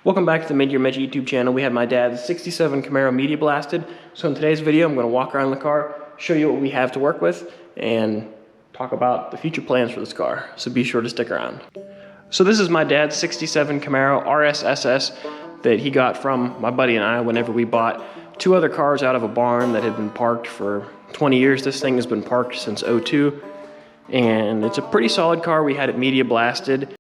Welcome back to the Mid-Year YouTube channel. We have my dad's 67 Camaro media blasted. So in today's video, I'm going to walk around the car, show you what we have to work with, and talk about the future plans for this car. So be sure to stick around. So this is my dad's 67 Camaro RSSS that he got from my buddy and I whenever we bought two other cars out of a barn that had been parked for 20 years. This thing has been parked since '02, and it's a pretty solid car. We had it media blasted.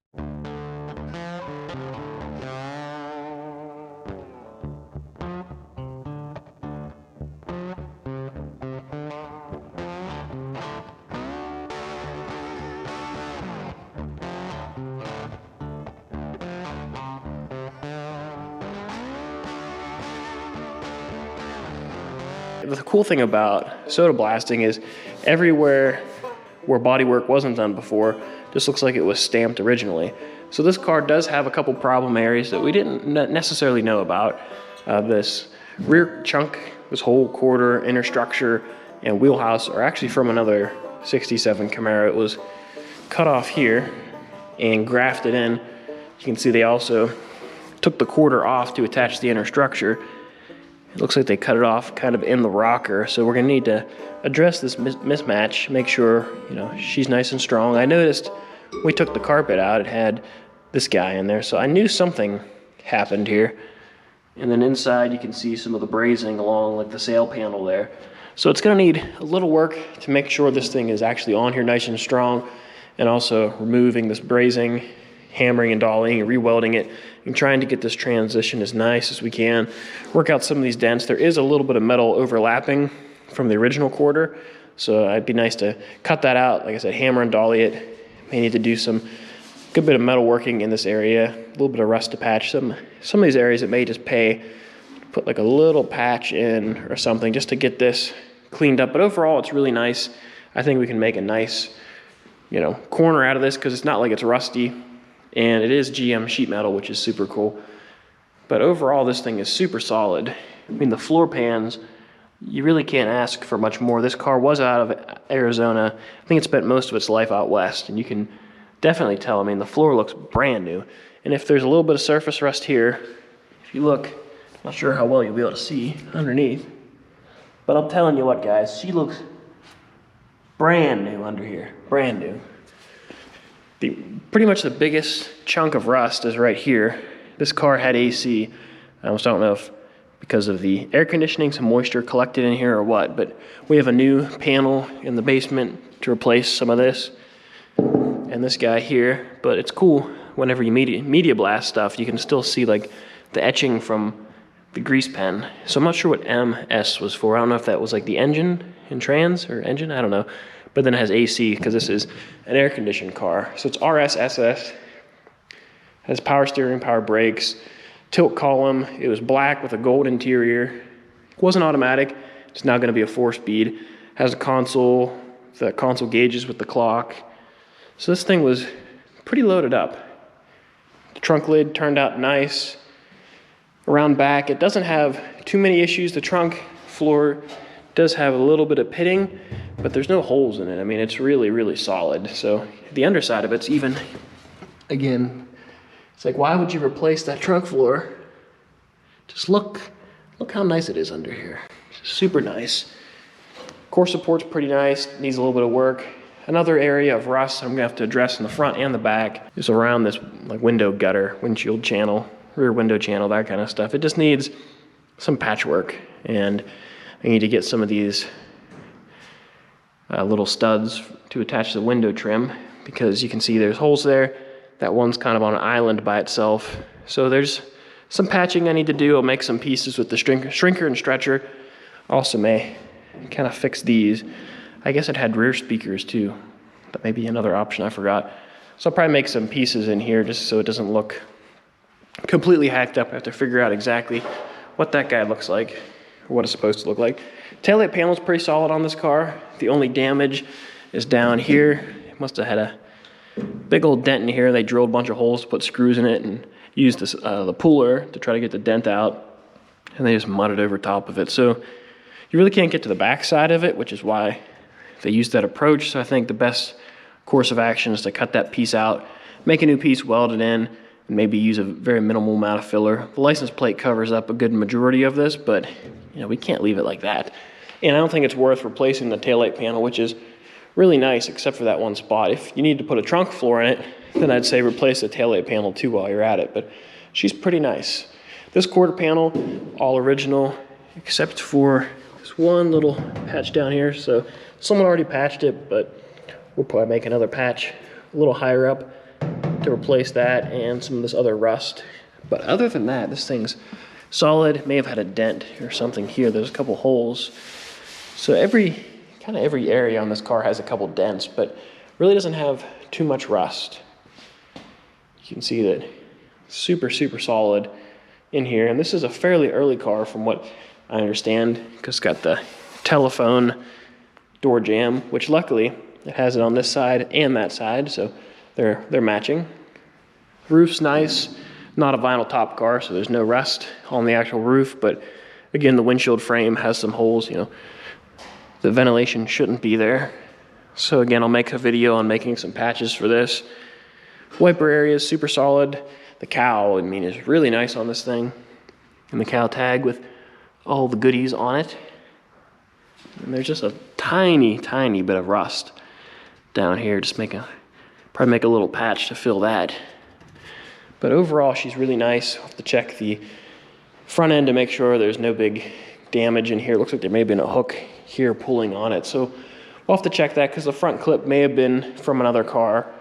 The cool thing about soda blasting is everywhere where bodywork wasn't done before just looks like it was stamped originally. So this car does have a couple problem areas that we didn't necessarily know about. This rear chunk, this whole quarter, inner structure, and wheelhouse are actually from another 67 Camaro. It was cut off here and grafted in. You can see they also took the quarter off to attach the inner structure. It looks like they cut it off kind of in the rocker, so we're gonna need to address this mismatch, make sure, she's nice and strong. I noticed when we took the carpet out, it had this guy in there, so I knew something happened here. And then inside, you can see some of the brazing along like the sail panel there. So it's gonna need a little work to make sure this thing is actually on here nice and strong, and also removing this brazing, hammering and dollying and re-welding it, and trying to get this transition as nice as we can. Work out some of these dents. There is a little bit of metal overlapping from the original quarter, so it'd be nice to cut that out. Like I said, hammer and dolly it. May need to do some good bit of metal working in this area, a little bit of rust to patch. Some of these areas it may just pay to put like a little patch in or something just to get this cleaned up. But overall, it's really nice. I think we can make a nice, corner out of this because it's not like it's rusty. And it is GM sheet metal, which is super cool. But overall, this thing is super solid. I mean, the floor pans, you really can't ask for much more. This car was out of Arizona. I think it spent most of its life out west, and you can definitely tell. I mean, the floor looks brand new. And if there's a little bit of surface rust here, if you look, I'm not sure how well you'll be able to see underneath, but I'm telling you what, guys, she looks brand new under here, brand new. Pretty much the biggest chunk of rust is right here. This car had AC. I almost don't know if because of the air conditioning, some moisture collected in here or what, but we have a new panel in the basement to replace some of this. And this guy here, but it's cool whenever you media blast stuff, you can still see like the etching from the grease pen. So I'm not sure what MS was for. I don't know if that was like the engine and trans or engine, I don't know. But then it has AC because this is an air-conditioned car. So it's RSSS, has power steering, power brakes, tilt column. It was black with a gold interior. It wasn't automatic. It's now going to be a 4-speed. Has a console, the console gauges with the clock. So this thing was pretty loaded up. The trunk lid turned out nice. Around back, it doesn't have too many issues. The trunk floor does have a little bit of pitting, but there's no holes in it. I mean, it's really, really solid. So the underside of it's even, again, it's like, why would you replace that trunk floor? Just look how nice it is under here. Super nice. Core support's pretty nice, needs a little bit of work. Another area of rust I'm gonna have to address in the front and the back is around this like window gutter, windshield channel, rear window channel, that kind of stuff. It just needs some patchwork, and I need to get some of these little studs to attach the window trim, because you can see there's holes there. That one's kind of on an island by itself. So there's some patching I need to do. I'll make some pieces with the shrinker and stretcher. Also may kind of fix these. I guess it had rear speakers too. That may be another option, I forgot. So I'll probably make some pieces in here just so it doesn't look completely hacked up. I have to figure out exactly what that guy looks like, or what it's supposed to look like. Taillight panel is pretty solid on this car. The only damage is down here. It must have had a big old dent in here. They drilled a bunch of holes to put screws in it and used this, the puller to try to get the dent out, and they just mudded over top of it. So you really can't get to the back side of it, which is why they used that approach. So I think the best course of action is to cut that piece out, make a new piece, weld it in, and maybe use a very minimal amount of filler. The license plate covers up a good majority of this, but we can't leave it like that. And I don't think it's worth replacing the taillight panel, which is really nice except for that one spot. If you need to put a trunk floor in it, then I'd say replace the taillight panel too while you're at it, but she's pretty nice. This quarter panel, all original, except for this one little patch down here. So someone already patched it, but we'll probably make another patch a little higher up to replace that and some of this other rust. But other than that, this thing's solid. May have had a dent or something here. There's a couple holes. So kind of every area on this car has a couple dents, but really doesn't have too much rust. You can see that super solid in here. And this is a fairly early car from what I understand, because it's got the telephone door jamb, which luckily it has it on this side and that side, so they're matching. Roof's nice, not a vinyl top car, so there's no rust on the actual roof, but again, the windshield frame has some holes, the ventilation shouldn't be there. So again, I'll make a video on making some patches for this. Wiper area is super solid. The cowl, is really nice on this thing. And the cowl tag with all the goodies on it. And there's just a tiny bit of rust down here. Just probably make a little patch to fill that. But overall, she's really nice. I'll have to check the front end to make sure there's no big damage in here. It looks like there may have been a hook here pulling on it. So we'll have to check that because the front clip may have been from another car.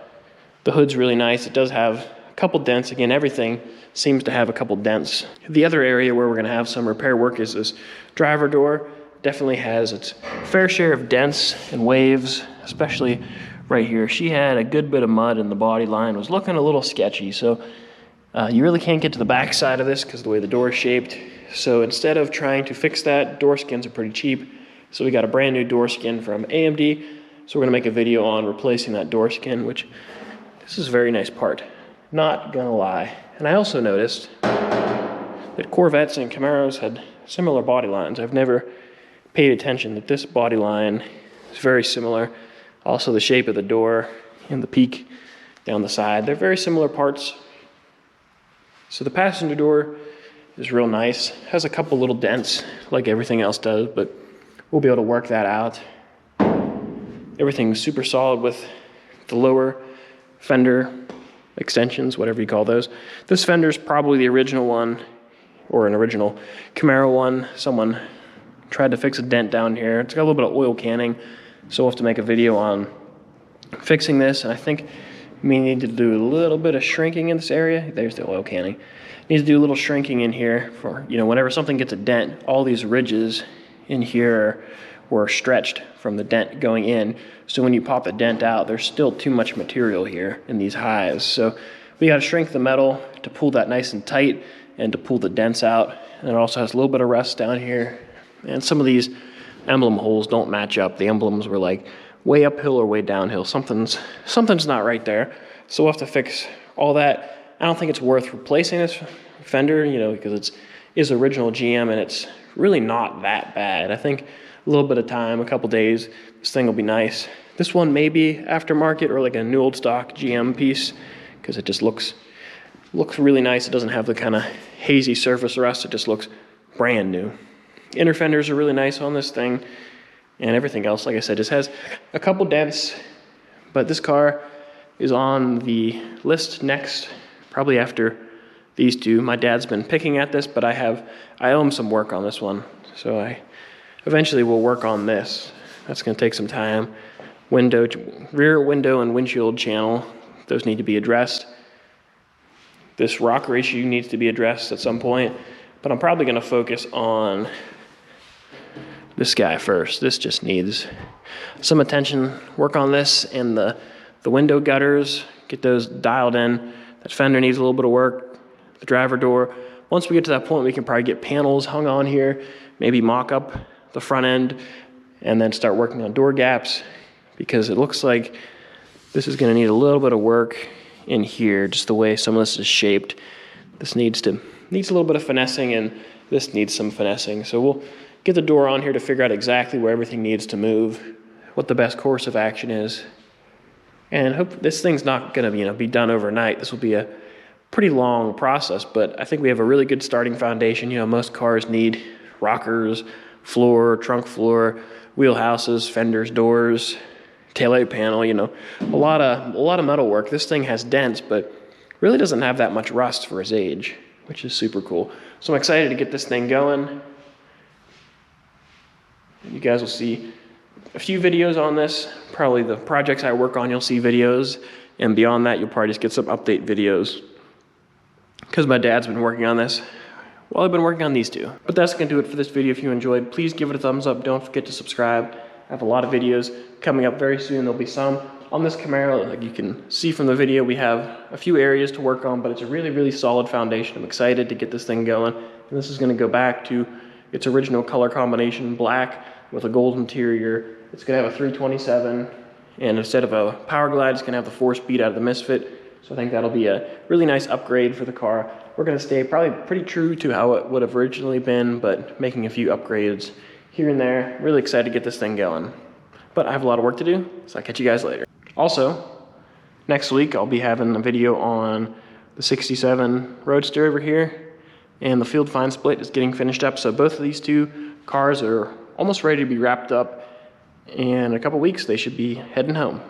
The hood's really nice. It does have a couple dents. Again, everything seems to have a couple dents. The other area where we're going to have some repair work is this driver door. Definitely has its fair share of dents and waves, especially right here. She had a good bit of mud in the body line, was looking a little sketchy. So you really can't get to the back side of this because of the way the door is shaped. So instead of trying to fix that, door skins are pretty cheap. So we got a brand new door skin from AMD. So we're gonna make a video on replacing that door skin, which this is a very nice part, not gonna lie. And I also noticed that Corvettes and Camaros had similar body lines. I've never paid attention that this body line is very similar. Also the shape of the door and the peak down the side, they're very similar parts. So the passenger door is real nice. Has a couple little dents like everything else does, but we'll be able to work that out. Everything's super solid with the lower fender extensions, whatever you call those. This fender's probably the original one, or an original Camaro one. Someone tried to fix a dent down here. It's got a little bit of oil canning, so we'll have to make a video on fixing this. And I think we need to do a little bit of shrinking in this area. There's the oil canning. Needs to do a little shrinking in here for, whenever something gets a dent, all these ridges in here were stretched from the dent going in. So when you pop the dent out, there's still too much material here in these highs. So we got to shrink the metal to pull that nice and tight and to pull the dents out. And it also has a little bit of rust down here. And some of these emblem holes don't match up. The emblems were like way uphill or way downhill. Something's not right there. So we'll have to fix all that. I don't think it's worth replacing this fender, because it is original GM and it's really not that bad. I think a little bit of time, a couple days, this thing will be nice. This one may be aftermarket or like a new old stock GM piece because it just looks really nice. It doesn't have the kind of hazy surface rust. It just looks brand new. Inner fenders are really nice on this thing, and everything else, like I said, just has a couple dents. But this car is on the list next, probably after these two. My dad's been picking at this, but I owe him some work on this one. So I eventually will work on this. That's gonna take some time. Rear window and windshield channel, those need to be addressed. This rocker issue needs to be addressed at some point, but I'm probably gonna focus on this guy first. This just needs some attention. Work on this and the window gutters, get those dialed in. That fender needs a little bit of work. The driver door. Once we get to that point, we can probably get panels hung on here, maybe mock up the front end, and then start working on door gaps, because it looks like this is gonna need a little bit of work in here, just the way some of this is shaped. This needs a little bit of finessing, and this needs some finessing. So we'll get the door on here to figure out exactly where everything needs to move, what the best course of action is. And hope this thing's not gonna be done overnight. This will be a pretty long process, but I think we have a really good starting foundation. You know, most cars need rockers, floor, trunk floor, wheel houses, fenders, doors, taillight panel, you know, a lot of metal work. This thing has dents, but really doesn't have that much rust for its age, which is super cool. So I'm excited to get this thing going. You guys will see a few videos on this. Probably the projects I work on, you'll see videos, and beyond that, you'll probably just get some update videos, because my dad's been working on this. Well, I've been working on these two. But that's gonna do it for this video. If you enjoyed, please give it a thumbs up. Don't forget to subscribe. I have a lot of videos coming up very soon. There'll be some on this Camaro. Like you can see from the video, we have a few areas to work on, but it's a really, really solid foundation. I'm excited to get this thing going. And this is gonna go back to its original color combination, black with a gold interior. It's gonna have a 327, and instead of a Power Glide, it's gonna have the 4-speed out of the Misfit. So I think that'll be a really nice upgrade for the car. We're gonna stay probably pretty true to how it would have originally been, but making a few upgrades here and there. Really excited to get this thing going. But I have a lot of work to do, so I'll catch you guys later. Also, next week I'll be having a video on the 67 Roadster over here, and the Field Find Split is getting finished up. So both of these two cars are almost ready to be wrapped up. In a couple weeks, they should be heading home.